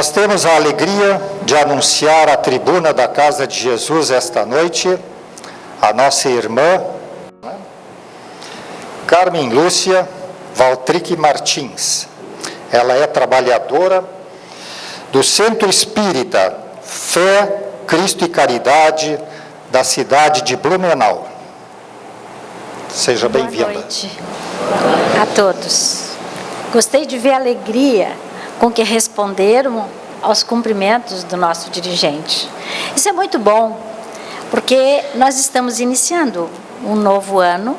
Nós temos a alegria de anunciar à tribuna da Casa de Jesus esta noite a nossa irmã Carmen Lúcia Valtric Martins. Ela é trabalhadora do Centro Espírita Fé, Cristo e Caridade da cidade de Blumenau. Seja bem-vinda. Boa noite a todos. Gostei de ver a alegria com que responderam aos cumprimentos do nosso dirigente. Isso é muito bom, porque nós estamos iniciando um novo ano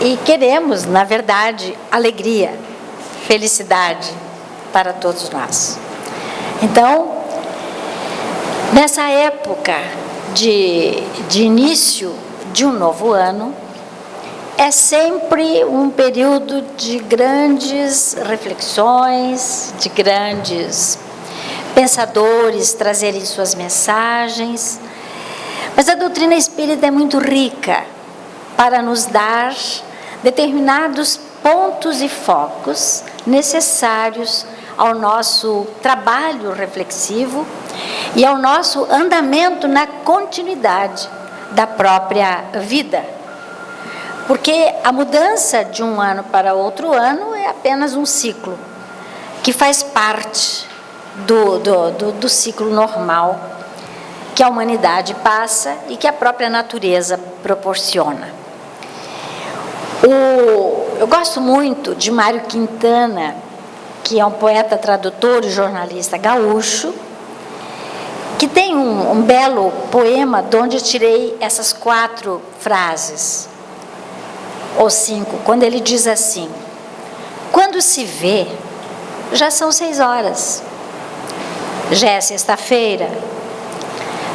e queremos, na verdade, alegria, felicidade para todos nós. Então, nessa época de início de um novo ano, é sempre um período de grandes reflexões, de grandes pensadores trazerem suas mensagens. Mas a doutrina espírita é muito rica para nos dar determinados pontos e focos necessários ao nosso trabalho reflexivo e ao nosso andamento na continuidade da própria vida. Porque a mudança de um ano para outro ano é apenas um ciclo, que faz parte do ciclo normal que a humanidade passa e que a própria natureza proporciona. Eu gosto muito de Mário Quintana, que é um poeta, tradutor e jornalista gaúcho, que tem um belo poema de onde eu tirei essas 4 frases. Ou 5, quando ele diz assim: quando se vê, já são 6 horas, já é sexta-feira,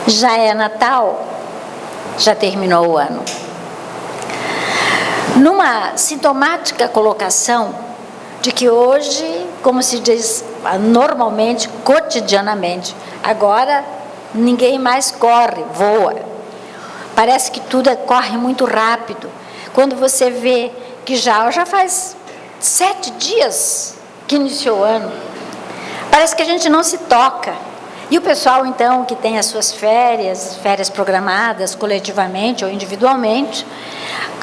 já é Natal, já terminou o ano. Numa sintomática colocação de que hoje, como se diz normalmente, cotidianamente, agora ninguém mais corre, voa. Parece que tudo corre muito rápido. Quando você vê que já faz 7 dias que iniciou o ano, parece que a gente não se toca. E o pessoal, então, que tem as suas férias programadas coletivamente ou individualmente,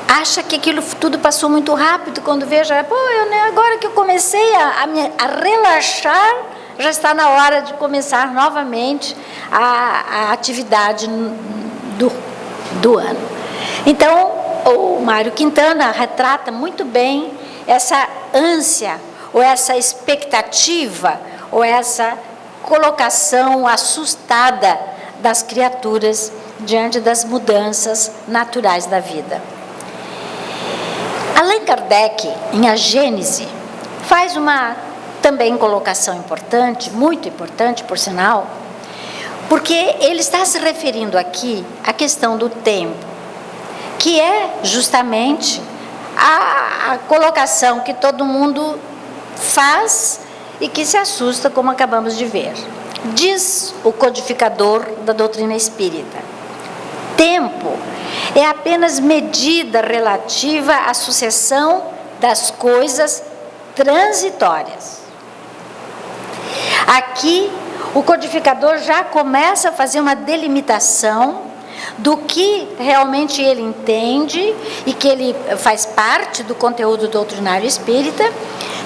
acha que aquilo tudo passou muito rápido, quando veja, agora que eu comecei a relaxar, já está na hora de começar novamente a atividade do ano. Então, o Mário Quintana retrata muito bem essa ânsia, ou essa expectativa, ou essa colocação assustada das criaturas diante das mudanças naturais da vida. Allan Kardec, em A Gênese, faz uma também colocação importante, muito importante, por sinal, porque ele está se referindo aqui à questão do tempo, que é justamente a colocação que todo mundo faz e que se assusta, como acabamos de ver. Diz o codificador da doutrina espírita: tempo é apenas medida relativa à sucessão das coisas transitórias. Aqui, o codificador já começa a fazer uma delimitação do que realmente ele entende e que ele faz parte do conteúdo doutrinário espírita,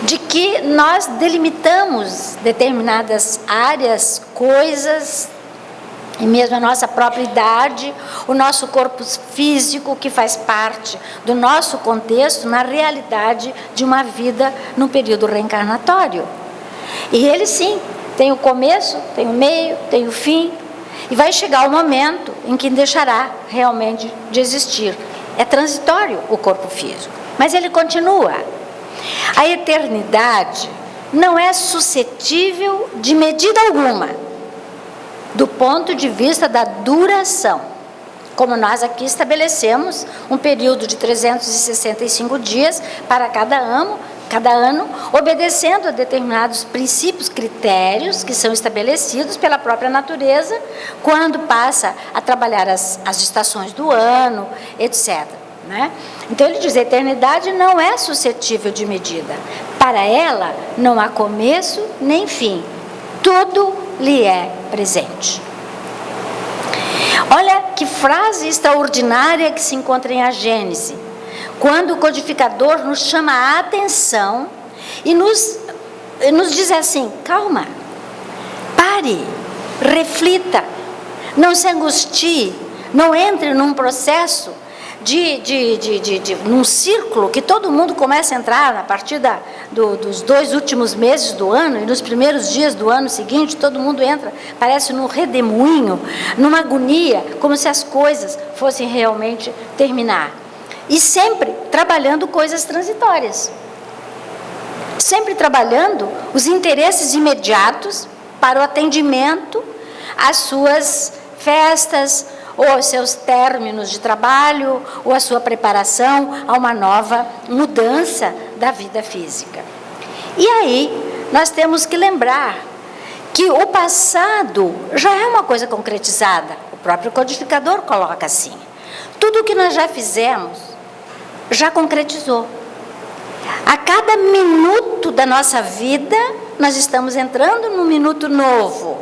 de que nós delimitamos determinadas áreas, coisas, e mesmo a nossa própria idade, o nosso corpo físico, que faz parte do nosso contexto na realidade de uma vida no período reencarnatório. E ele sim, tem o começo, tem o meio, tem o fim, e vai chegar o momento em que deixará realmente de existir. É transitório o corpo físico, mas ele continua. A eternidade não é suscetível de medida alguma, do ponto de vista da duração. Como nós aqui estabelecemos um período de 365 dias para cada ano, obedecendo a determinados princípios, critérios que são estabelecidos pela própria natureza, quando passa a trabalhar as estações do ano, etc. Né? Então ele diz: a eternidade não é suscetível de medida. Para ela não há começo nem fim. Ela é tudo lhe é presente. Olha que frase extraordinária que se encontra em A Gênese, quando o codificador nos chama a atenção e nos diz assim: calma, pare, reflita, não se angustie, não entre num processo num círculo que todo mundo começa a entrar a partir dos 2 últimos meses do ano, e nos primeiros dias do ano seguinte todo mundo entra, parece num redemoinho, numa agonia, como se as coisas fossem realmente terminar. E sempre trabalhando coisas transitórias, sempre trabalhando os interesses imediatos para o atendimento às suas festas, ou aos seus términos de trabalho, ou a sua preparação a uma nova mudança da vida física. E aí, nós temos que lembrar que o passado já é uma coisa concretizada. O próprio codificador coloca assim: tudo o que nós já fizemos, já concretizou. A cada minuto da nossa vida, nós estamos entrando num minuto novo,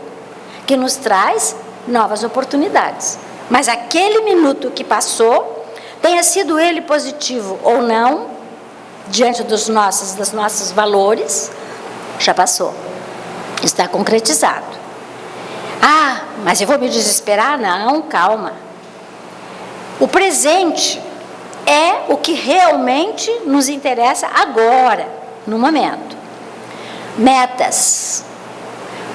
que nos traz novas oportunidades. Mas aquele minuto que passou, tenha sido ele positivo ou não, diante dos nossos valores, já passou, está concretizado. Ah, mas eu vou me desesperar? Não, calma. O presente é o que realmente nos interessa agora, no momento. Metas,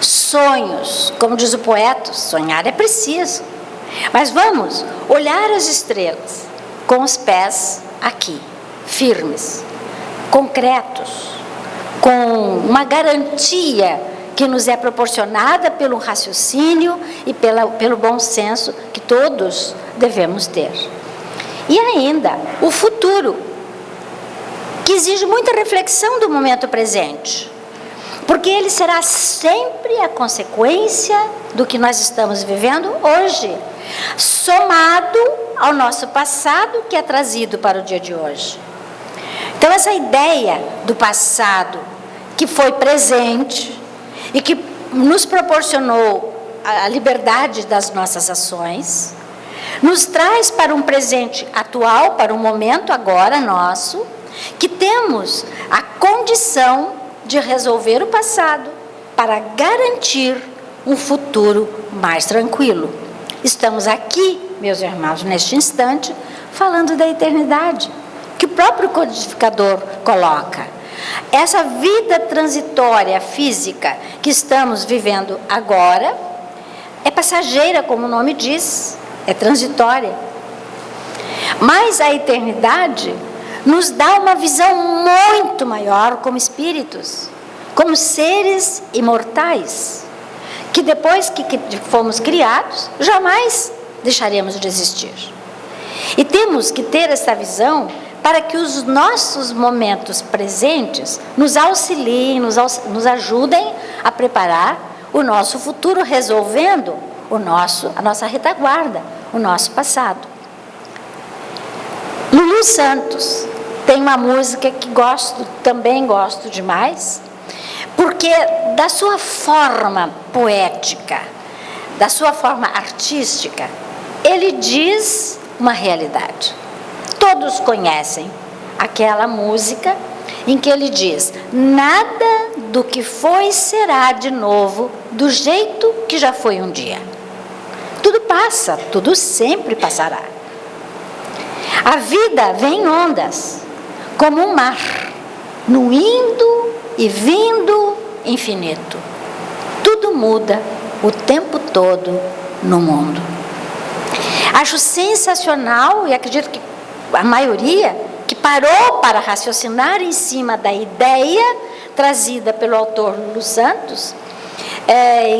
sonhos, como diz o poeta, sonhar é preciso. Mas vamos olhar as estrelas com os pés aqui, firmes, concretos, com uma garantia que nos é proporcionada pelo raciocínio e pelo bom senso que todos devemos ter. E ainda, o futuro, que exige muita reflexão do momento presente, porque ele será sempre a consequência do que nós estamos vivendo hoje, somado ao nosso passado que é trazido para o dia de hoje. Então, essa ideia do passado que foi presente e que nos proporcionou a liberdade das nossas ações, nos traz para um presente atual, para um momento agora nosso, que temos a condição de resolver o passado para garantir um futuro mais tranquilo. Estamos aqui, meus irmãos, neste instante, falando da eternidade, que o próprio codificador coloca. Essa vida transitória física que estamos vivendo agora é passageira, como o nome diz, é transitória. Mas a eternidade nos dá uma visão muito maior como espíritos, como seres imortais, que depois que fomos criados, jamais deixaremos de existir. E temos que ter essa visão para que os nossos momentos presentes nos auxiliem, nos ajudem a preparar o nosso futuro, resolvendo a nossa retaguarda, o nosso passado. Lulu Santos tem uma música que também gosto demais, porque da sua forma poética, da sua forma artística, ele diz uma realidade. Todos conhecem aquela música em que ele diz: nada do que foi será de novo do jeito que já foi um dia. Tudo passa, tudo sempre passará. A vida vem em ondas, como um mar, no indo e vindo infinito. Tudo muda o tempo todo no mundo. Acho sensacional, e acredito que a maioria que parou para raciocinar em cima da ideia trazida pelo autor Lulu Santos,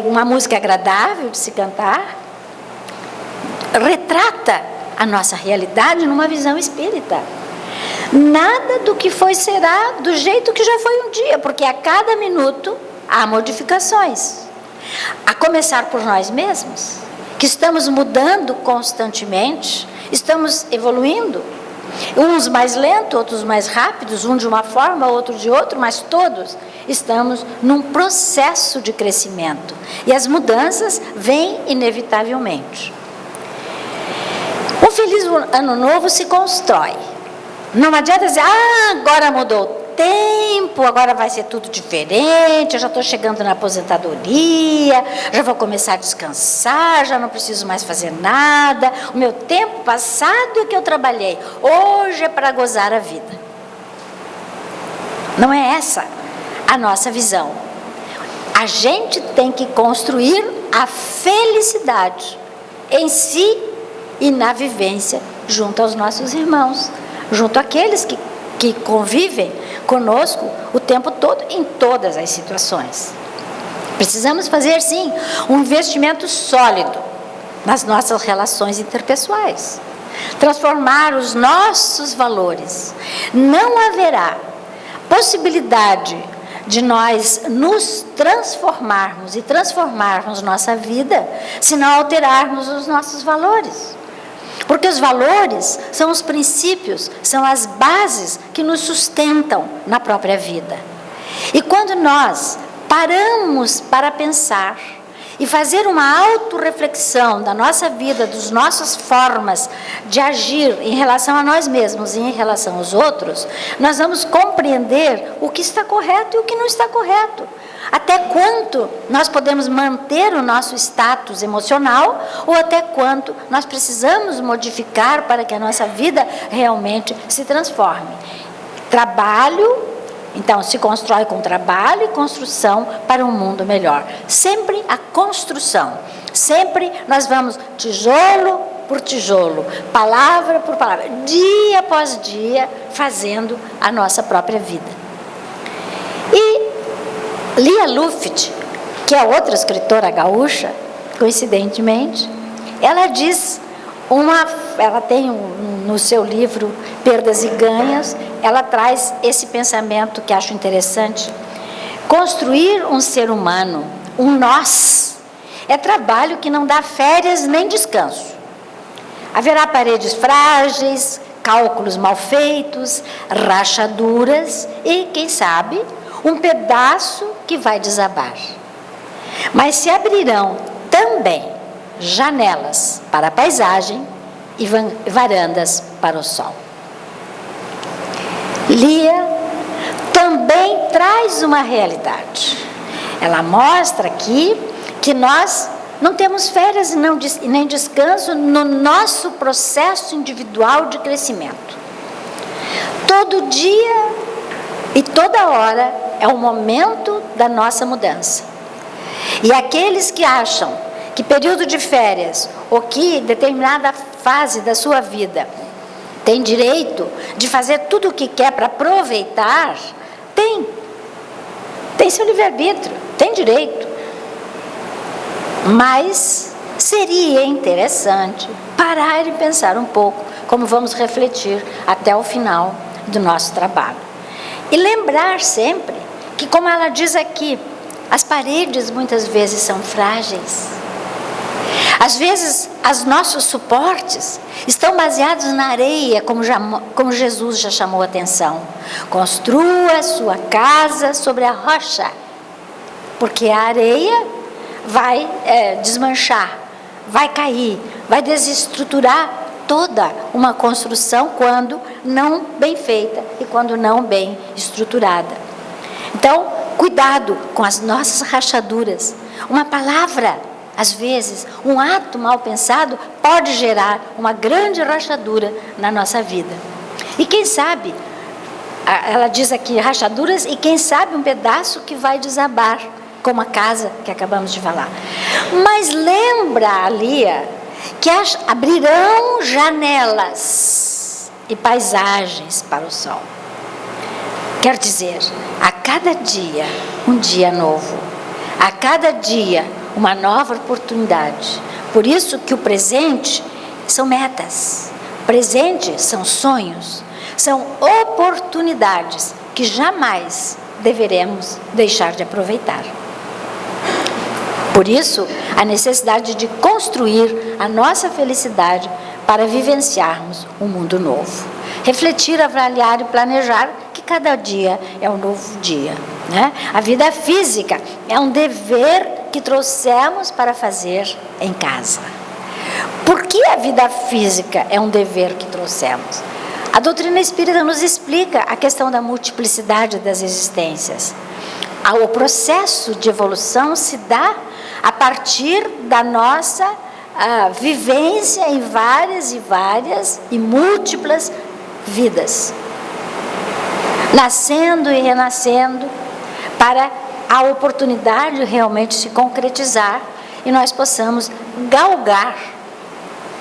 uma música agradável de se cantar, retrata a nossa realidade numa visão espírita. Nada do que foi será do jeito que já foi um dia, porque a cada minuto há modificações. A começar por nós mesmos, que estamos mudando constantemente, estamos evoluindo. Uns mais lentos, outros mais rápidos, um de uma forma, outro de outra, mas todos estamos num processo de crescimento. E as mudanças vêm inevitavelmente. Um feliz ano novo se constrói. Não adianta dizer, agora mudou o tempo, agora vai ser tudo diferente, eu já estou chegando na aposentadoria, já vou começar a descansar, já não preciso mais fazer nada, o meu tempo passado é que eu trabalhei, hoje é para gozar a vida. Não é essa a nossa visão. A gente tem que construir a felicidade em si e na vivência junto aos nossos irmãos, junto àqueles que convivem conosco o tempo todo, em todas as situações. Precisamos fazer, sim, um investimento sólido nas nossas relações interpessoais, transformar os nossos valores. Não haverá possibilidade de nós nos transformarmos e transformarmos nossa vida se não alterarmos os nossos valores. Porque os valores são os princípios, são as bases que nos sustentam na própria vida. E quando nós paramos para pensar e fazer uma autorreflexão da nossa vida, das nossas formas de agir em relação a nós mesmos e em relação aos outros, nós vamos compreender o que está correto e o que não está correto. Até quanto nós podemos manter o nosso status emocional ou até quanto nós precisamos modificar para que a nossa vida realmente se transforme. Trabalho, então, se constrói com trabalho e construção para um mundo melhor. Sempre a construção. Sempre nós vamos tijolo por tijolo, palavra por palavra, dia após dia, fazendo a nossa própria vida. E Lia Luft, que é outra escritora gaúcha, coincidentemente, ela diz, ela tem no seu livro Perdas e Ganhos, ela traz esse pensamento que acho interessante. Construir um ser humano, um nós, é trabalho que não dá férias nem descanso. Haverá paredes frágeis, cálculos mal feitos, rachaduras e, quem sabe, um pedaço que vai desabar. Mas se abrirão também janelas para a paisagem e varandas para o sol. Lia também traz uma realidade. Ela mostra aqui que nós não temos férias e nem descanso no nosso processo individual de crescimento. Todo dia e toda hora é o momento da nossa mudança. E aqueles que acham que período de férias ou que determinada fase da sua vida tem direito de fazer tudo o que quer para aproveitar, tem seu livre-arbítrio, tem direito. Mas seria interessante parar e pensar um pouco, como vamos refletir até o final do nosso trabalho. E lembrar sempre que, como ela diz aqui, as paredes muitas vezes são frágeis. Às vezes, os nossos suportes estão baseados na areia, como Jesus já chamou a atenção. Construa a sua casa sobre a rocha, porque a areia vai desmanchar, vai cair, vai desestruturar toda uma construção quando não bem feita e quando não bem estruturada. Então, cuidado com as nossas rachaduras. Uma palavra, às vezes, um ato mal pensado pode gerar uma grande rachadura na nossa vida. E quem sabe, ela diz aqui rachaduras, e quem sabe um pedaço que vai desabar, como a casa que acabamos de falar. Mas lembra, Lia, que abrirão janelas e paisagens para o sol. Quer dizer, a cada dia, um dia novo. A cada dia, uma nova oportunidade. Por isso que o presente são metas. Presente são sonhos. São oportunidades que jamais deveremos deixar de aproveitar. Por isso, a necessidade de construir a nossa felicidade para vivenciarmos um mundo novo. refletir, avaliar e planejar que cada dia é um novo dia, né? A vida física é um dever que trouxemos para fazer em casa. Por que a vida física é um dever que trouxemos? A doutrina espírita nos explica a questão da multiplicidade das existências. O processo de evolução se dá a partir da nossa vivência em várias e múltiplas vidas, nascendo e renascendo, para a oportunidade realmente se concretizar e nós possamos galgar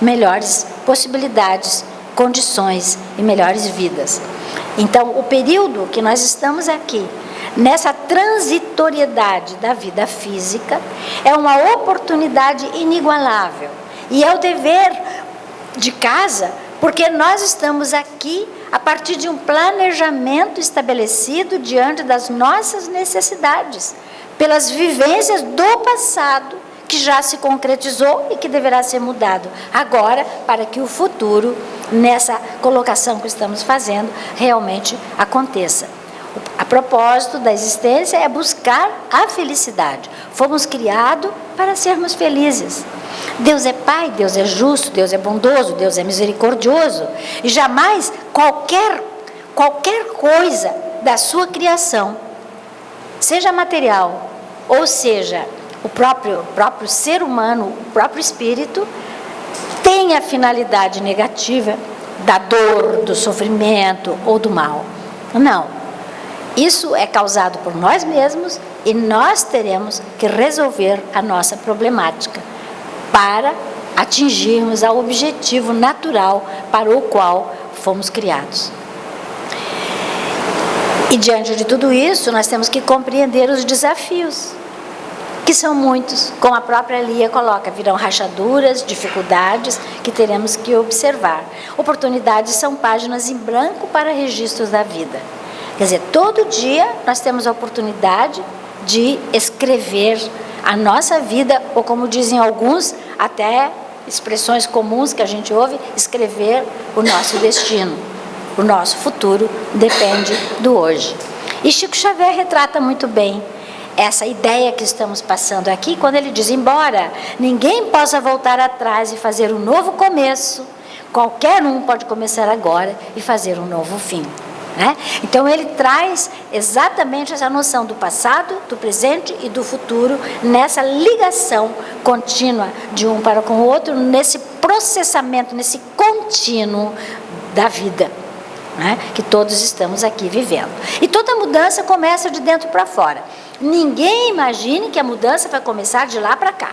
melhores possibilidades, condições e melhores vidas. Então, o período que nós estamos aqui, nessa transitoriedade da vida física, é uma oportunidade inigualável. E é o dever de casa, porque nós estamos aqui a partir de um planejamento estabelecido diante das nossas necessidades, pelas vivências do passado, que já se concretizou e que deverá ser mudado agora, para que o futuro, nessa colocação que estamos fazendo, realmente aconteça. A propósito da existência é buscar a felicidade. Fomos criados para sermos felizes. Deus é Pai, Deus é justo, Deus é bondoso, Deus é misericordioso. E jamais qualquer coisa da sua criação, seja material, ou seja, o próprio ser humano, o próprio espírito, tem a finalidade negativa da dor, do sofrimento ou do mal. Não. Isso é causado por nós mesmos e nós teremos que resolver a nossa problemática para atingirmos ao objetivo natural para o qual fomos criados. E diante de tudo isso, nós temos que compreender os desafios, que são muitos, como a própria Lia coloca, virão rachaduras, dificuldades que teremos que observar. Oportunidades são páginas em branco para registros da vida. Quer dizer, todo dia nós temos a oportunidade de escrever a nossa vida, ou como dizem alguns, até expressões comuns que a gente ouve, escrever o nosso destino. O nosso futuro depende do hoje. E Chico Xavier retrata muito bem essa ideia que estamos passando aqui, quando ele diz, embora ninguém possa voltar atrás e fazer um novo começo, qualquer um pode começar agora e fazer um novo fim. Né? Então ele traz exatamente essa noção do passado, do presente e do futuro, nessa ligação contínua de um para com o outro, nesse processamento, nesse contínuo da vida, né? Que todos estamos aqui vivendo. E toda mudança começa de dentro para fora. Ninguém imagine que a mudança vai começar de lá para cá.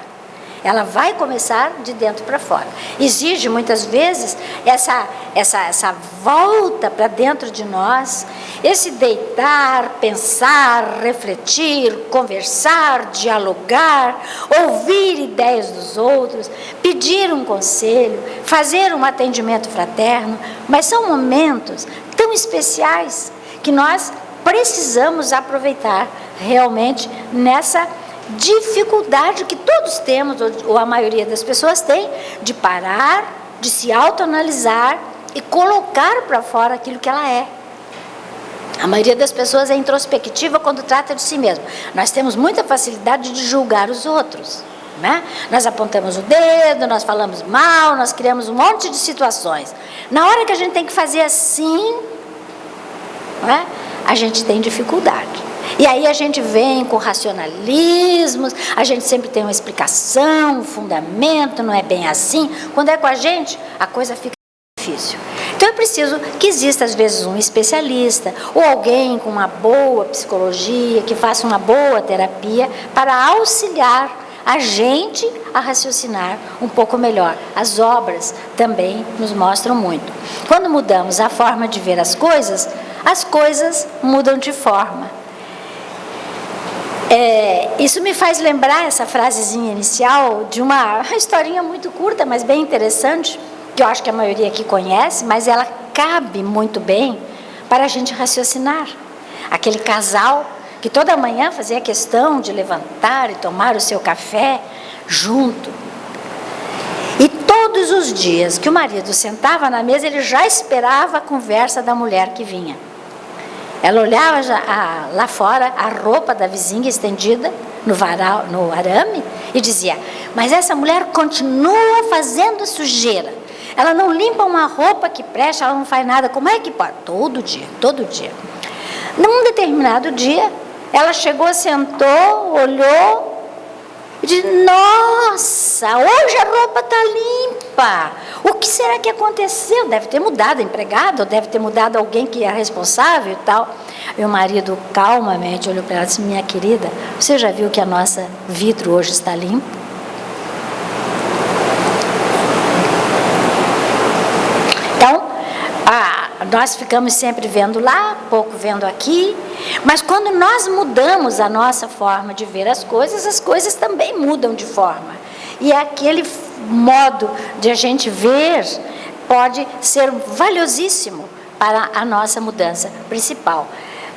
Ela vai começar de dentro para fora. Exige muitas vezes essa volta para dentro de nós, esse deitar, pensar, refletir, conversar, dialogar, ouvir ideias dos outros, pedir um conselho, fazer um atendimento fraterno, mas são momentos tão especiais que nós precisamos aproveitar realmente nessa dificuldade que todos temos, ou a maioria das pessoas tem, de parar, de se autoanalisar e colocar para fora aquilo que ela é. A maioria das pessoas é introspectiva quando trata de si mesma. Nós temos muita facilidade de julgar os outros, né? Nós apontamos o dedo, nós falamos mal, nós criamos um monte de situações. Na hora que a gente tem que fazer assim, né, a gente tem dificuldade. E aí a gente vem com racionalismos, a gente sempre tem uma explicação, um fundamento, não é bem assim. Quando é com a gente, a coisa fica difícil. Então é preciso que exista às vezes um especialista ou alguém com uma boa psicologia, que faça uma boa terapia para auxiliar a gente a raciocinar um pouco melhor. As obras também nos mostram muito. Quando mudamos a forma de ver as coisas mudam de forma. Isso me faz lembrar essa frasezinha inicial de uma historinha muito curta, mas bem interessante, que eu acho que a maioria aqui conhece, mas ela cabe muito bem para a gente raciocinar. Aquele casal que toda manhã fazia questão de levantar e tomar o seu café junto. E todos os dias que o marido sentava na mesa, ele já esperava a conversa da mulher que vinha. Ela olhava lá fora a roupa da vizinha estendida no varal, no arame, e dizia: mas essa mulher continua fazendo sujeira. Ela não limpa uma roupa que presta, ela não faz nada. Como é que pode? Todo dia, todo dia. Num determinado dia, ela chegou, sentou, olhou e disse: nossa, hoje a roupa está limpa. O que será que aconteceu? Deve ter mudado a empregada, ou deve ter mudado alguém que é responsável e tal. E o marido calmamente olhou para ela e disse: minha querida, você já viu que a nossa vidro hoje está limpo? Então, nós ficamos sempre vendo lá, pouco vendo aqui, mas quando nós mudamos a nossa forma de ver as coisas também mudam de forma. E aquele modo de a gente ver pode ser valiosíssimo para a nossa mudança principal.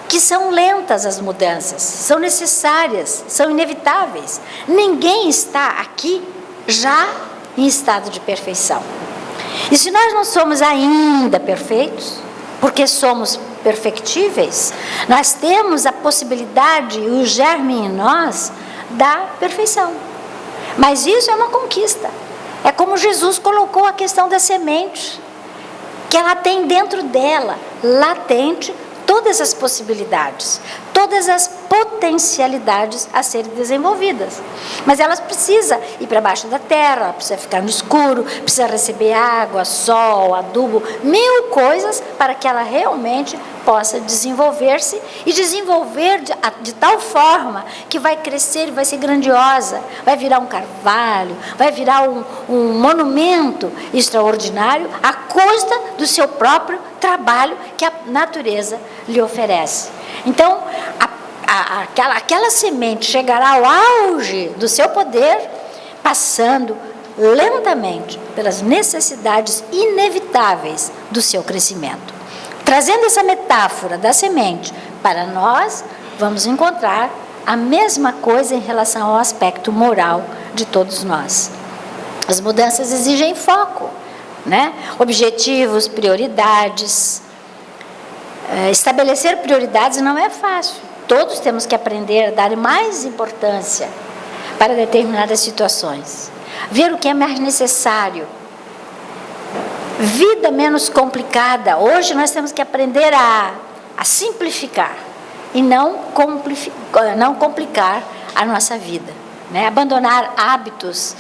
Que são lentas as mudanças, são necessárias, são inevitáveis. Ninguém está aqui já em estado de perfeição. E se nós não somos ainda perfeitos, porque somos perfectíveis, nós temos a possibilidade, o germe em nós, da perfeição. Mas isso é uma conquista. É como Jesus colocou a questão da semente, que ela tem dentro dela, latente, todas as possibilidades, todas as potencialidades a serem desenvolvidas. Mas elas precisam ir para baixo da terra, ela precisa ficar no escuro, precisa receber água, sol, adubo, 1000 coisas para que ela realmente possa desenvolver-se e desenvolver de tal forma que vai crescer e vai ser grandiosa, vai virar um carvalho, vai virar um monumento extraordinário à custa do seu próprio trabalho que a natureza lhe oferece. Então, aquela semente chegará ao auge do seu poder, passando lentamente pelas necessidades inevitáveis do seu crescimento. Trazendo essa metáfora da semente para nós, vamos encontrar a mesma coisa em relação ao aspecto moral de todos nós. As mudanças exigem foco, né? Objetivos, prioridades. Estabelecer prioridades não é fácil. Todos temos que aprender a dar mais importância para determinadas situações. Ver o que é mais necessário. Vida menos complicada. Hoje nós temos que aprender a simplificar e não complicar a nossa vida, né? Abandonar hábitos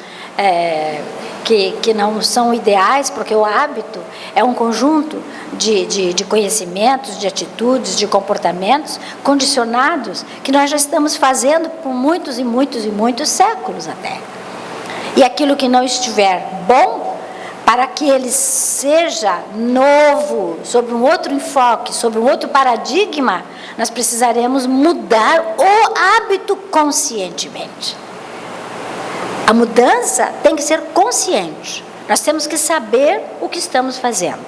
que não são ideais, porque o hábito é um conjunto de conhecimentos, de atitudes, de comportamentos condicionados que nós já estamos fazendo por muitos e muitos e muitos séculos até. E aquilo que não estiver bom, para que ele seja novo, sob um outro enfoque, sob um outro paradigma, nós precisaremos mudar o hábito conscientemente. A mudança tem que ser consciente. Nós temos que saber o que estamos fazendo.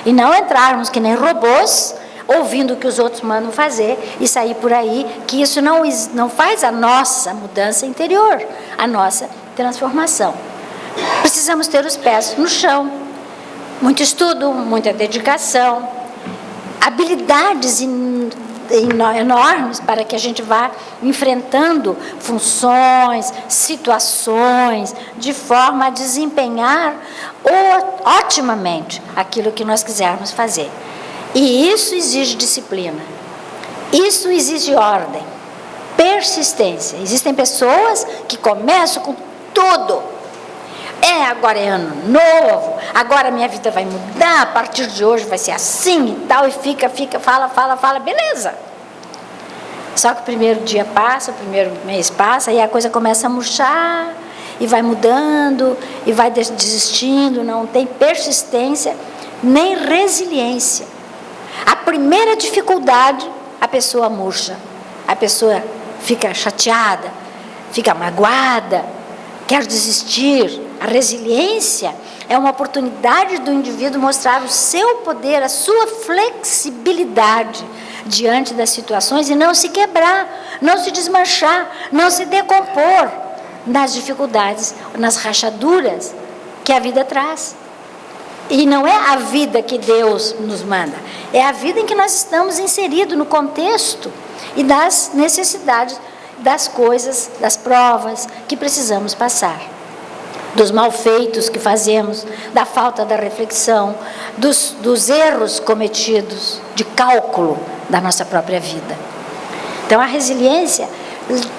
E não entrarmos que nem robôs, ouvindo o que os outros mandam fazer e sair por aí, que isso não faz a nossa mudança interior, a nossa transformação. Precisamos ter os pés no chão, muito estudo, muita dedicação, habilidades enormes para que a gente vá enfrentando funções, situações, de forma a desempenhar otimamente aquilo que nós quisermos fazer. E isso exige disciplina, isso exige ordem, persistência. Existem pessoas que começam com tudo. Agora é ano novo, agora minha vida vai mudar, a partir de hoje vai ser assim e tal, e fala, beleza. Só que o primeiro dia passa, o primeiro mês passa, e a coisa começa a murchar, e vai mudando, e vai desistindo, não tem persistência, nem resiliência. A primeira dificuldade, a pessoa murcha, a pessoa fica chateada, fica magoada, quer desistir. A resiliência é uma oportunidade do indivíduo mostrar o seu poder, a sua flexibilidade diante das situações e não se quebrar, não se desmanchar, não se decompor nas dificuldades, nas rachaduras que a vida traz. E não é a vida que Deus nos manda, é a vida em que nós estamos inseridos no contexto e das necessidades, das coisas, das provas que precisamos passar. Dos malfeitos que fazemos, da falta da reflexão, dos erros cometidos, de cálculo da nossa própria vida. Então a resiliência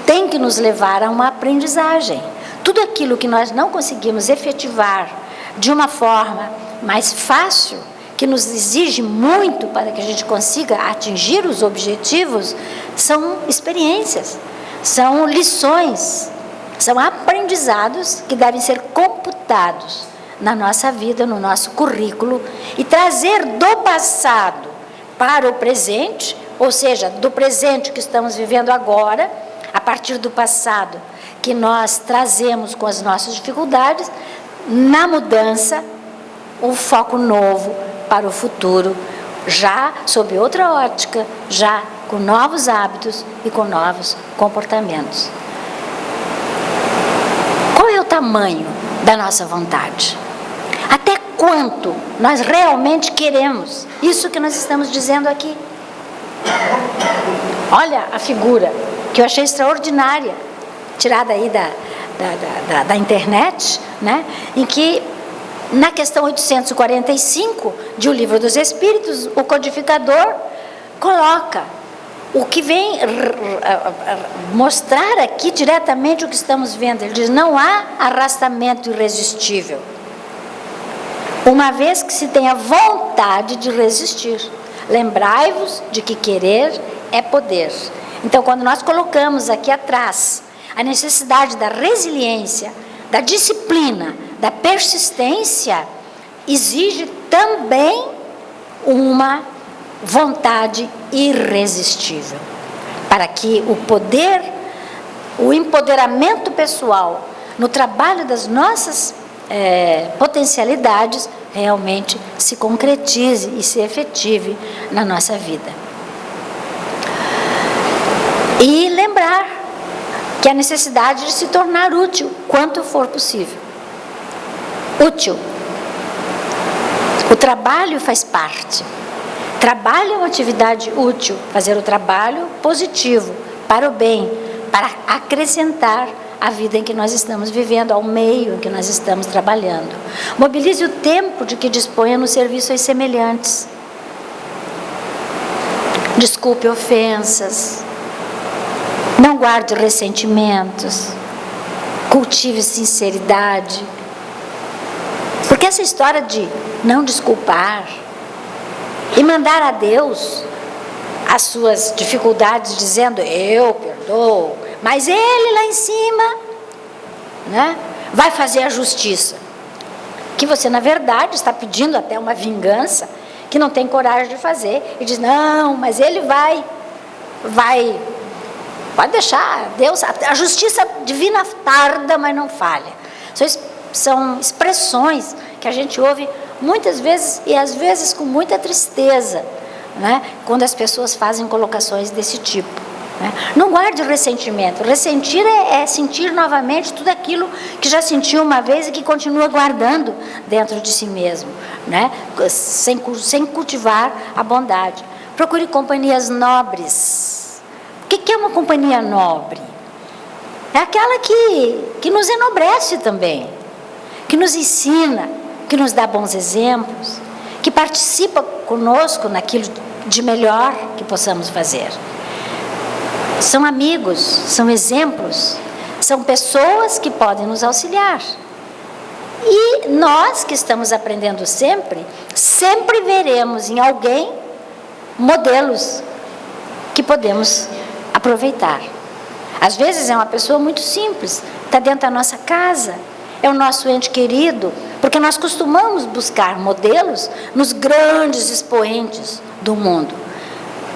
tem que nos levar a uma aprendizagem. Tudo aquilo que nós não conseguimos efetivar de uma forma mais fácil, que nos exige muito para que a gente consiga atingir os objetivos, são experiências, são lições, são aprendizados que devem ser computados na nossa vida, no nosso currículo, e trazer do passado para o presente, ou seja, do presente que estamos vivendo agora, a partir do passado que nós trazemos com as nossas dificuldades, na mudança, um foco novo para o futuro, já sob outra ótica, já com novos hábitos e com novos comportamentos. Qual é o tamanho da nossa vontade? Até quanto nós realmente queremos isso que nós estamos dizendo aqui? Olha a figura que eu achei extraordinária, tirada aí da internet, né? Em que, na questão 845 de O Livro dos Espíritos, o codificador coloca o que vem mostrar aqui diretamente o que estamos vendo. Ele diz: não há arrastamento irresistível, uma vez que se tenha vontade de resistir. Lembrai-vos de que querer é poder. Então, quando nós colocamos aqui atrás a necessidade da resiliência, da disciplina, da persistência, exige também uma vontade irresistível, para que o poder, o empoderamento pessoal no trabalho das nossas potencialidades realmente se concretize e se efetive na nossa vida. E lembrar que a necessidade de se tornar útil quanto for possível. Útil. O trabalho faz parte. Trabalho é uma atividade útil, fazer o trabalho positivo, para o bem, para acrescentar a vida em que nós estamos vivendo, ao meio em que nós estamos trabalhando. Mobilize o tempo de que disponha no serviço aos semelhantes. Desculpe ofensas. Não guarde ressentimentos. Cultive sinceridade. Porque essa história de não desculpar e mandar a Deus as suas dificuldades, dizendo: eu perdoo, mas Ele lá em cima, né, vai fazer a justiça. Que você, na verdade, está pedindo até uma vingança que não tem coragem de fazer. E diz: não, mas Ele vai, pode deixar, Deus, a justiça divina tarda, mas não falha. São expressões que a gente ouve muitas vezes, e às vezes com muita tristeza, né, quando as pessoas fazem colocações desse tipo, né? Não guarde ressentimento. Ressentir é sentir novamente tudo aquilo que já sentiu uma vez e que continua guardando dentro de si mesmo, né? Sem cultivar a bondade. Procure companhias nobres. O que é uma companhia nobre? É aquela que nos enobrece também, que nos ensina, que nos dá bons exemplos, que participa conosco naquilo de melhor que possamos fazer. São amigos, são exemplos, são pessoas que podem nos auxiliar. E nós que estamos aprendendo sempre veremos em alguém modelos que podemos aproveitar. Às vezes é uma pessoa muito simples, está dentro da nossa casa, é o nosso ente querido, porque nós costumamos buscar modelos nos grandes expoentes do mundo.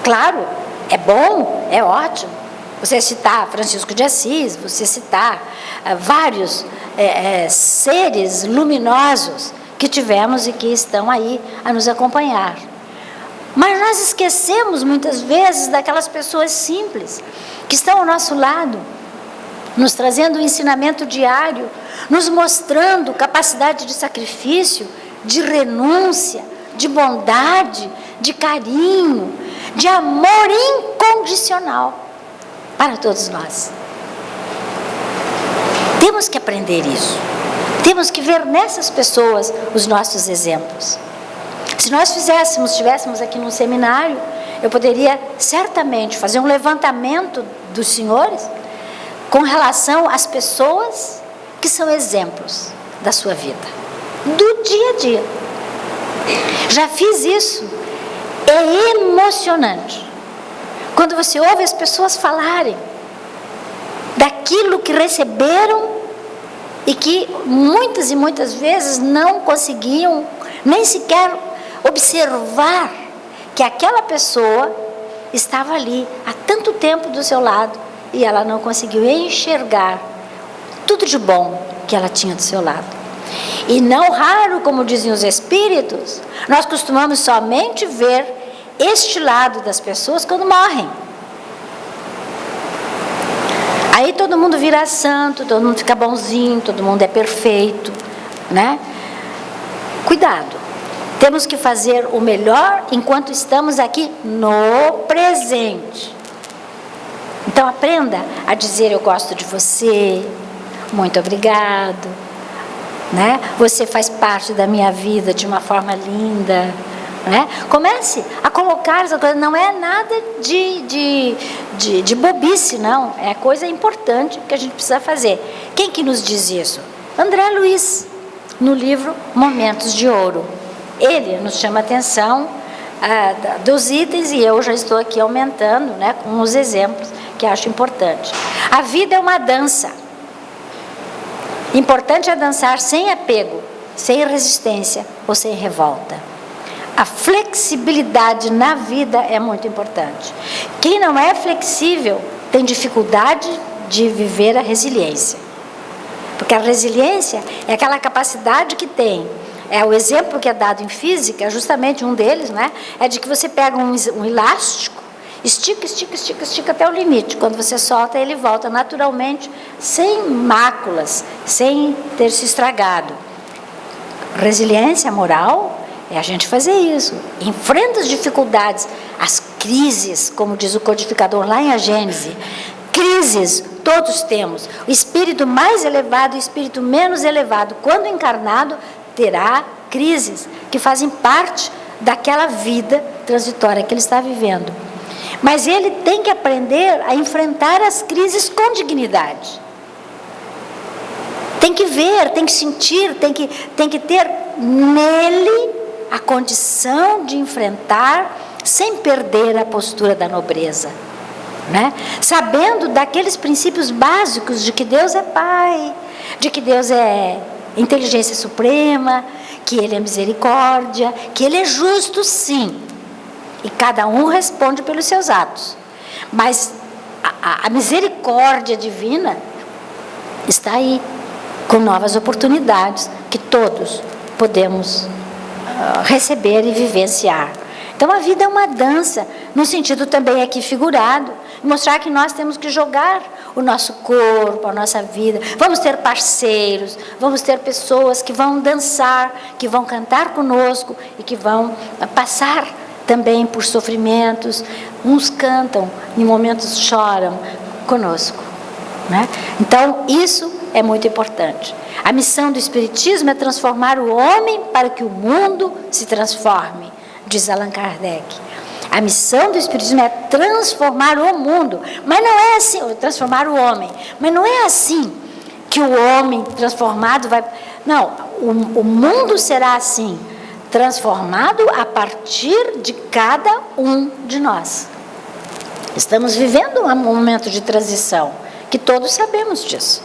Claro, é bom, é ótimo você citar Francisco de Assis, você citar vários seres luminosos que tivemos e que estão aí a nos acompanhar. Mas nós esquecemos muitas vezes daquelas pessoas simples que estão ao nosso lado, nos trazendo um ensinamento diário, nos mostrando capacidade de sacrifício, de renúncia, de bondade, de carinho, de amor incondicional para todos nós. Temos que aprender isso. Temos que ver nessas pessoas os nossos exemplos. Se nós estivéssemos aqui num seminário, eu poderia certamente fazer um levantamento dos senhores com relação às pessoas que são exemplos da sua vida, do dia a dia. Já fiz isso. É emocionante quando você ouve as pessoas falarem daquilo que receberam e que muitas e muitas vezes não conseguiam nem sequer observar que aquela pessoa estava ali há tanto tempo do seu lado e ela não conseguiu enxergar tudo de bom que ela tinha do seu lado. E não raro, como dizem os espíritos, nós costumamos somente ver este lado das pessoas quando morrem. Aí todo mundo vira santo, todo mundo fica bonzinho, todo mundo é perfeito, né? Cuidado. Temos que fazer o melhor enquanto estamos aqui no presente. Então aprenda a dizer: eu gosto de você, muito obrigado, né? Você faz parte da minha vida de uma forma linda, né? Comece a colocar essa coisa. Não é nada de bobice, não. É coisa importante que a gente precisa fazer. Quem que nos diz isso? André Luiz, no livro Momentos de Ouro. Ele nos chama a atenção dos itens, e eu já estou aqui aumentando, né, com os exemplos que acho importante. A vida é uma dança. Importante é dançar sem apego, sem resistência ou sem revolta. A flexibilidade na vida é muito importante. Quem não é flexível tem dificuldade de viver a resiliência. Porque a resiliência é aquela capacidade que tem. O exemplo que é dado em física, justamente um deles, né, é de que você pega um elástico, estica até o limite. Quando você solta, ele volta naturalmente, sem máculas, sem ter se estragado. Resiliência moral é a gente fazer isso. Enfrenta as dificuldades, as crises, como diz o codificador lá em A Gênese. Crises todos temos. O espírito mais elevado e o espírito menos elevado, quando encarnado, terá crises que fazem parte daquela vida transitória que ele está vivendo. Mas ele tem que aprender a enfrentar as crises com dignidade. Tem que ver, tem que sentir, tem que ter nele a condição de enfrentar sem perder a postura da nobreza, né? Sabendo daqueles princípios básicos de que Deus é Pai, de que Deus é inteligência suprema, que Ele é misericórdia, que Ele é justo, sim. E cada um responde pelos seus atos. Mas a misericórdia divina está aí, com novas oportunidades que todos podemos receber e vivenciar. Então a vida é uma dança, no sentido também aqui figurado, mostrar que nós temos que jogar o nosso corpo, a nossa vida. Vamos ter parceiros, vamos ter pessoas que vão dançar, que vão cantar conosco e que vão passar também por sofrimentos. Uns cantam, em momentos choram conosco, né? Então isso é muito importante. A missão do Espiritismo é transformar o homem para que o mundo se transforme, diz Allan Kardec. A missão do Espiritismo é transformar o mundo, mas não é assim, transformar o homem, mas não é assim que o homem transformado vai... Não, o mundo será assim, transformado a partir de cada um de nós. Estamos vivendo um momento de transição, que todos sabemos disso,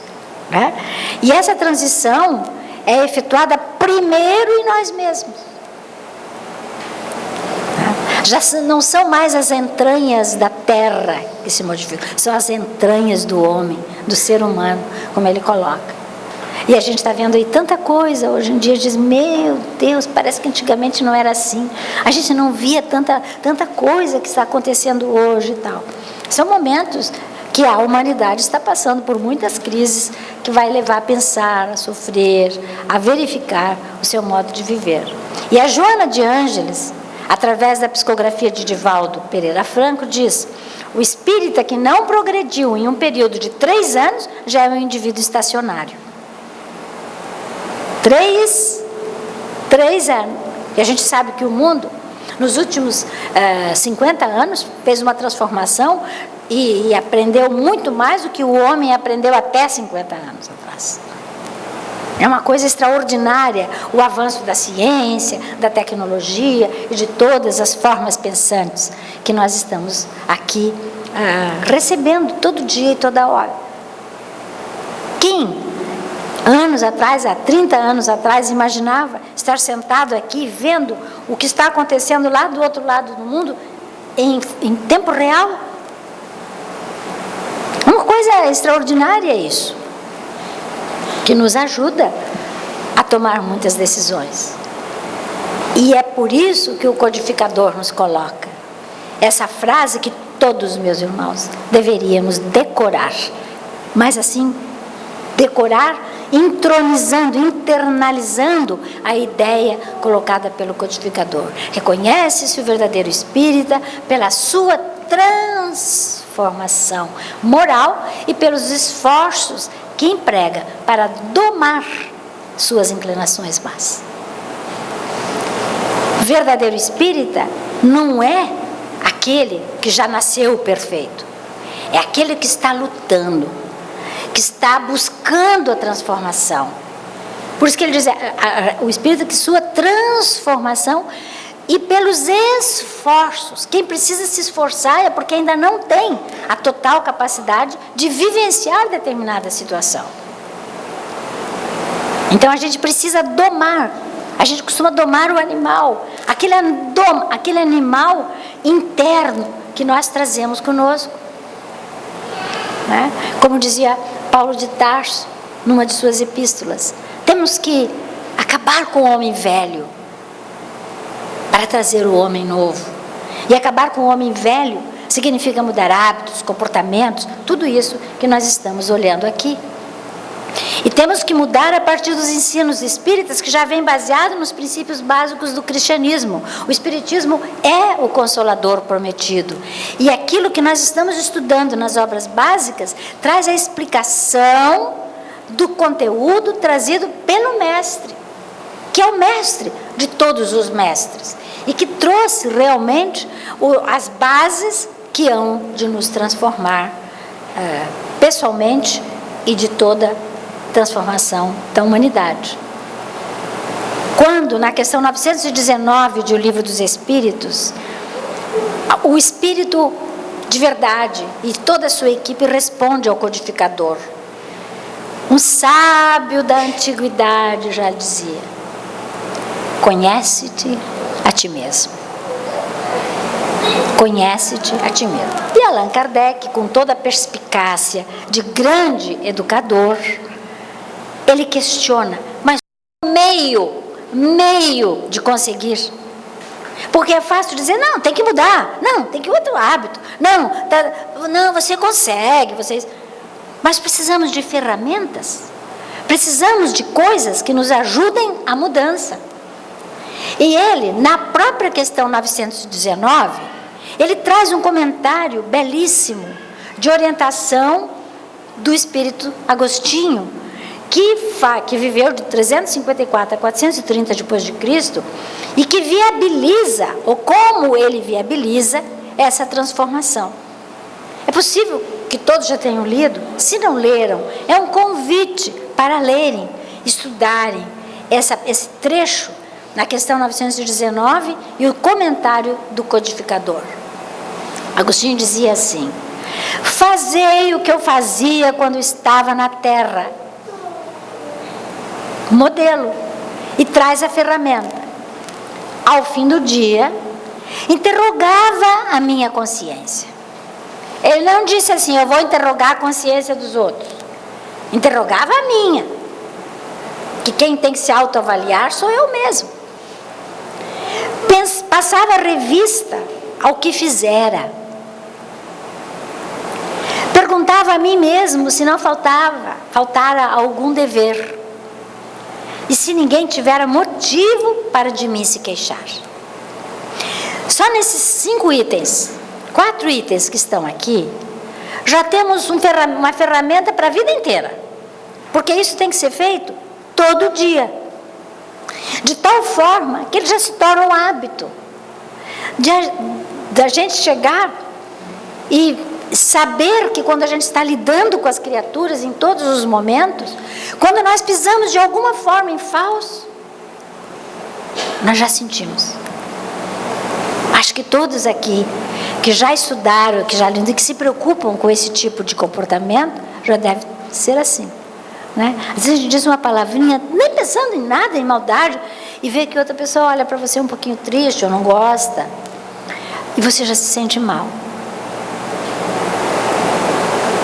né? E essa transição é efetuada primeiro em nós mesmos. Já não são mais as entranhas da terra que se modificam, são as entranhas do homem, do ser humano, como ele coloca. E a gente está vendo aí tanta coisa, hoje em dia diz, meu Deus, parece que antigamente não era assim. A gente não via tanta coisa que está acontecendo hoje e tal. São momentos que a humanidade está passando por muitas crises que vai levar a pensar, a sofrer, a verificar o seu modo de viver. E a Joana de Ângeles, através da psicografia de Divaldo Pereira Franco, diz: o espírita que não progrediu em um período de 3 anos já é um indivíduo estacionário. 3 anos. E a gente sabe que o mundo, nos últimos 50 anos, fez uma transformação e aprendeu muito mais do que o homem aprendeu até 50 anos atrás. É uma coisa extraordinária o avanço da ciência, da tecnologia e de todas as formas pensantes que nós estamos aqui recebendo todo dia e toda hora. Quem, anos atrás, há 30 anos atrás, imaginava estar sentado aqui vendo o que está acontecendo lá do outro lado do mundo em tempo real? Uma coisa extraordinária isso, que nos ajuda a tomar muitas decisões. E é por isso que o codificador nos coloca essa frase que todos, meus irmãos, deveríamos decorar. Mas assim, decorar entronizando, internalizando a ideia colocada pelo codificador. Reconhece-se o verdadeiro espírita pela sua transformação moral e pelos esforços que emprega para domar suas inclinações más. Verdadeiro espírita não é aquele que já nasceu perfeito, é aquele que está lutando, que está buscando a transformação. Por isso que ele diz, o espírito que sua transformação e pelos esforços. Quem precisa se esforçar é porque ainda não tem a total capacidade de vivenciar determinada situação. Então a gente precisa domar. A gente costuma domar o animal, aquele animal interno que nós trazemos conosco, né? Como dizia Paulo de Tarso numa de suas epístolas, temos que acabar com o homem velho para trazer o homem novo. E acabar com o homem velho significa mudar hábitos, comportamentos, tudo isso que nós estamos olhando aqui. E temos que mudar a partir dos ensinos espíritas que já vem baseado nos princípios básicos do cristianismo. O espiritismo é o consolador prometido. E aquilo que nós estamos estudando nas obras básicas traz a explicação do conteúdo trazido pelo mestre, que é o mestre de todos os mestres, e que trouxe realmente as bases que hão de nos transformar pessoalmente e de toda transformação da humanidade. Quando, na questão 919 do Livro dos Espíritos, o Espírito de verdade e toda a sua equipe responde ao codificador. Um sábio da antiguidade já dizia: conhece-te a ti mesmo. Conhece-te a ti mesmo. E Allan Kardec, com toda a perspicácia de grande educador, ele questiona, mas meio de conseguir. Porque é fácil dizer, não, tem que mudar, não, tem que outro hábito, não, você consegue, mas precisamos de ferramentas, precisamos de coisas que nos ajudem à mudança. E ele, na própria questão 919, ele traz um comentário belíssimo de orientação do Espírito Agostinho, que viveu de 354 a 430 depois de Cristo, e que viabiliza, ou como ele viabiliza, essa transformação. É possível que todos já tenham lido. Se não leram, é um convite para lerem, estudarem esse trecho na questão 919 e o comentário do codificador. Agostinho dizia assim: fazei o que eu fazia quando estava na terra. Modelo. E traz a ferramenta. Ao fim do dia, interrogava a minha consciência. Ele não disse assim, eu vou interrogar a consciência dos outros. Interrogava a minha. Que quem tem que se autoavaliar sou eu mesmo. Passava perguntava a mim mesmo se não faltara algum dever. E se ninguém tivera motivo para de mim se queixar. Só nesses 5 itens, 4 itens que estão aqui, já temos uma ferramenta para a vida inteira. Porque isso tem que ser feito todo dia. De tal forma que ele já se torna um hábito. Da gente chegar e saber que quando a gente está lidando com as criaturas em todos os momentos, quando nós pisamos de alguma forma em falso, nós já sentimos. Acho que todos aqui que já estudaram, que já lidam, que se preocupam com esse tipo de comportamento, já deve ser assim, né? Às vezes a gente diz uma palavrinha, nem pensando em nada, em maldade, e vê que outra pessoa olha para você um pouquinho triste ou não gosta, e você já se sente mal.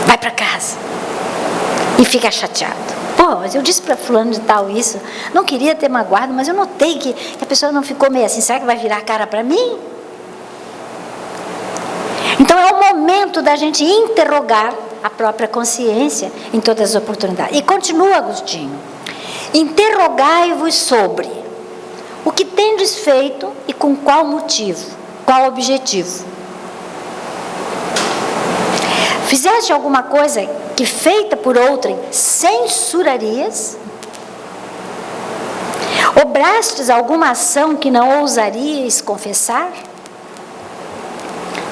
Vai para casa e fica chateado. Pô, mas eu disse para fulano de tal isso, não queria ter magoado, mas eu notei que a pessoa não ficou meio assim, será que vai virar a cara para mim? Então é o momento da gente interrogar a própria consciência em todas as oportunidades. E continua Agostinho: interrogai-vos sobre o que tendes feito e com qual motivo, qual objetivo. Fizeste alguma coisa que feita por outrem censurarias? Obrastes alguma ação que não ousarias confessar?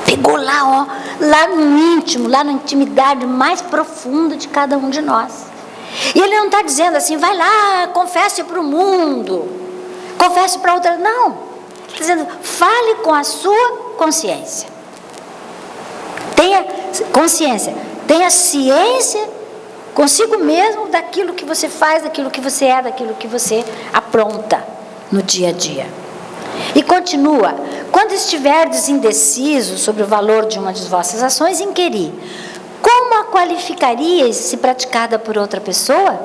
Pegou lá, ó, lá no íntimo, lá na intimidade mais profunda de cada um de nós. E ele não está dizendo assim, vai lá, confesse para o mundo, confesse para outra. Não, ele está dizendo, fale com a sua consciência. Tenha consciência, tenha ciência consigo mesmo daquilo que você faz, daquilo que você é, daquilo que você apronta no dia a dia. E continua: quando estiverdes indecisos sobre o valor de uma de vossas ações, inquiri, como a qualificarias se praticada por outra pessoa?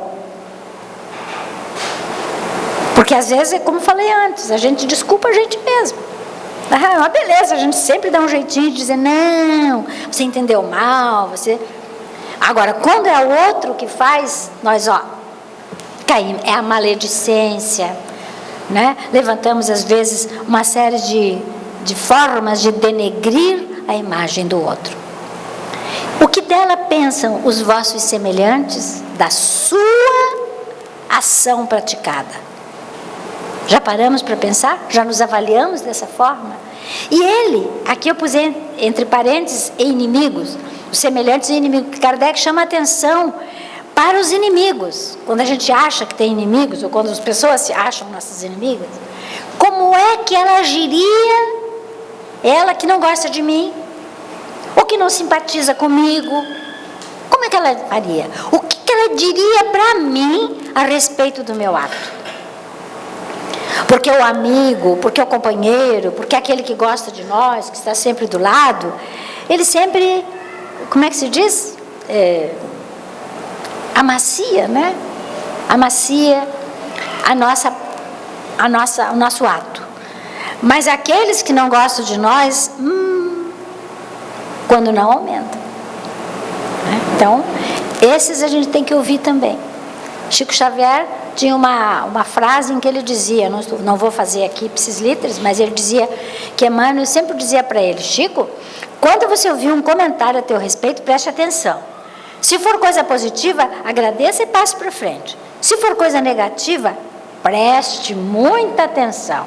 Porque às vezes, é como falei antes, a gente desculpa a gente mesmo. É uma beleza, a gente sempre dá um jeitinho de dizer, não, você entendeu mal, você... Agora, quando é o outro que faz, nós, ó, caímos, é a maledicência, né? Levantamos às vezes uma série de formas de denegrir a imagem do outro. O que dela pensam os vossos semelhantes da sua ação praticada? Já paramos para pensar? Já nos avaliamos dessa forma? E ele, aqui eu pus entre parênteses e inimigos, os semelhantes e inimigos. Kardec chama a atenção para os inimigos. Quando a gente acha que tem inimigos, ou quando as pessoas se acham nossas inimigas, como é que ela agiria, ela que não gosta de mim, ou que não simpatiza comigo, como é que ela faria? O que ela diria para mim a respeito do meu ato? Porque o amigo, porque o companheiro, porque aquele que gosta de nós, que está sempre do lado, ele sempre, como é que se diz? Amacia, né? Amacia o nosso ato. Mas aqueles que não gostam de nós, quando não aumentam. Né? Então, esses a gente tem que ouvir também. Chico Xavier tinha uma frase em que ele dizia, não vou fazer aqui ipsis literis, mas ele dizia que Emmanuel sempre dizia para ele, Chico, quando você ouvir um comentário a teu respeito, preste atenção. Se for coisa positiva, agradeça e passe para frente. Se for coisa negativa, preste muita atenção,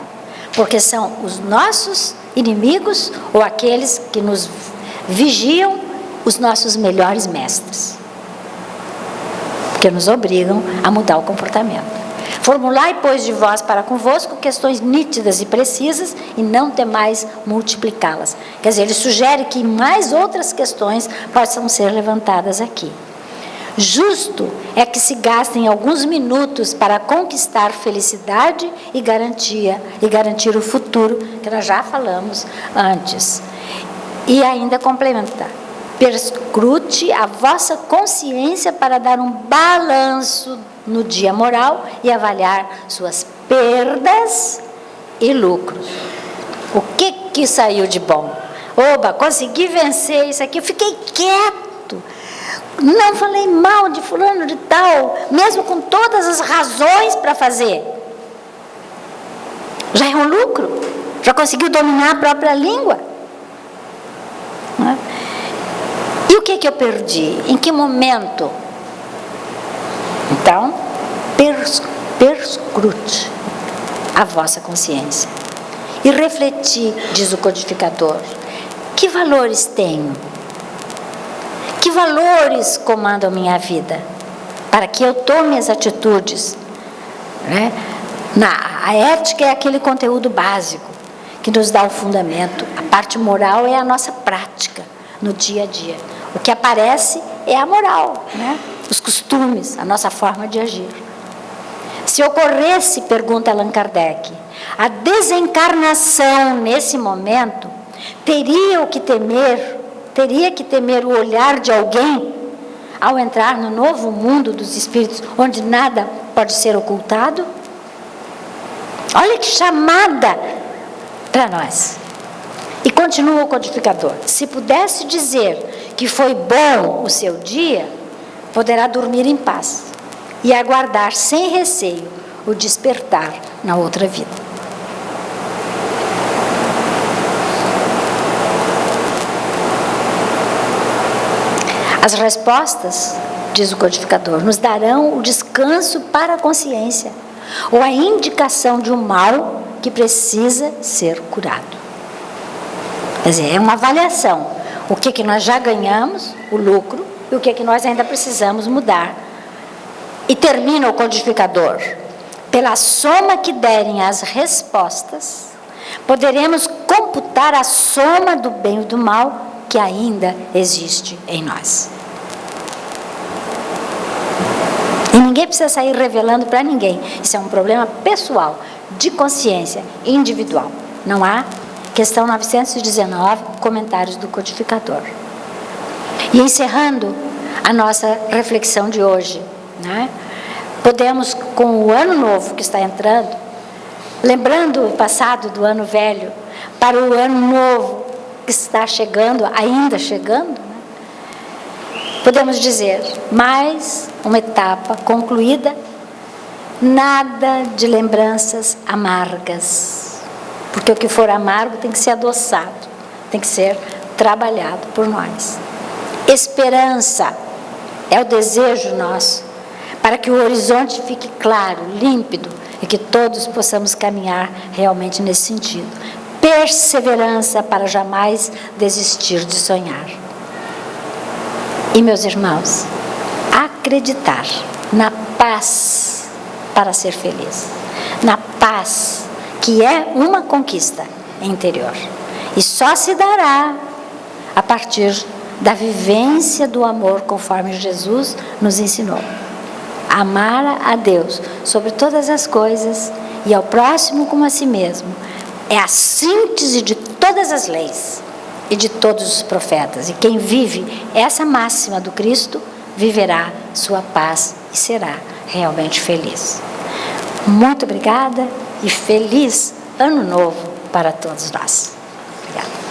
porque são os nossos inimigos ou aqueles que nos vigiam, os nossos melhores mestres, que nos obrigam a mudar o comportamento. Formulai, pois, de vós para convosco questões nítidas e precisas e não temais multiplicá-las. Quer dizer, ele sugere que mais outras questões possam ser levantadas aqui. Justo é que se gastem alguns minutos para conquistar felicidade e garantir o futuro, que nós já falamos antes. E ainda complementar. Perscrute a vossa consciência para dar um balanço no dia moral e avaliar suas perdas e lucros. O que saiu de bom? Oba, consegui vencer isso aqui, eu fiquei quieto. Não falei mal de fulano de tal, mesmo com todas as razões para fazer. Já é um lucro, já conseguiu dominar a própria língua. E o que eu perdi? Em que momento? Então, perscrute a vossa consciência e refleti, diz o codificador, que valores tenho? Que valores comandam minha vida? Para que eu tome as atitudes, né? A ética é aquele conteúdo básico que nos dá o fundamento. A parte moral é a nossa prática no dia a dia. O que aparece é a moral, né? Os costumes, a nossa forma de agir. Se ocorresse, pergunta Allan Kardec, a desencarnação nesse momento, teria que temer o olhar de alguém ao entrar no novo mundo dos espíritos, onde nada pode ser ocultado? Olha que chamada para nós. E continua o codificador: se pudesse dizer que foi bom o seu dia, poderá dormir em paz e aguardar sem receio o despertar na outra vida. As respostas, diz o codificador, nos darão o descanso para a consciência ou a indicação de um mal que precisa ser curado. Quer dizer, é uma avaliação. O que nós já ganhamos, o lucro, e o que nós ainda precisamos mudar. E termina o codificador: pela soma que derem as respostas, poderemos computar a soma do bem e do mal que ainda existe em nós. E ninguém precisa sair revelando para ninguém. Isso é um problema pessoal, de consciência, individual. Não há. Questão 919, comentários do codificador. E encerrando a nossa reflexão de hoje, né? Podemos, com o ano novo que está entrando, lembrando o passado do ano velho, para o ano novo que está chegando, ainda chegando, né? Podemos dizer, mais uma etapa concluída, nada de lembranças amargas. Porque o que for amargo tem que ser adoçado, tem que ser trabalhado por nós. Esperança é o desejo nosso, para que o horizonte fique claro, límpido, e que todos possamos caminhar realmente nesse sentido. Perseverança para jamais desistir de sonhar. E, meus irmãos, acreditar na paz para ser feliz. Na paz, que é uma conquista interior. E só se dará a partir da vivência do amor, conforme Jesus nos ensinou. Amar a Deus sobre todas as coisas e ao próximo como a si mesmo é a síntese de todas as leis e de todos os profetas. E quem vive essa máxima do Cristo viverá sua paz e será realmente feliz. Muito obrigada e feliz Ano Novo para todos nós. Obrigada.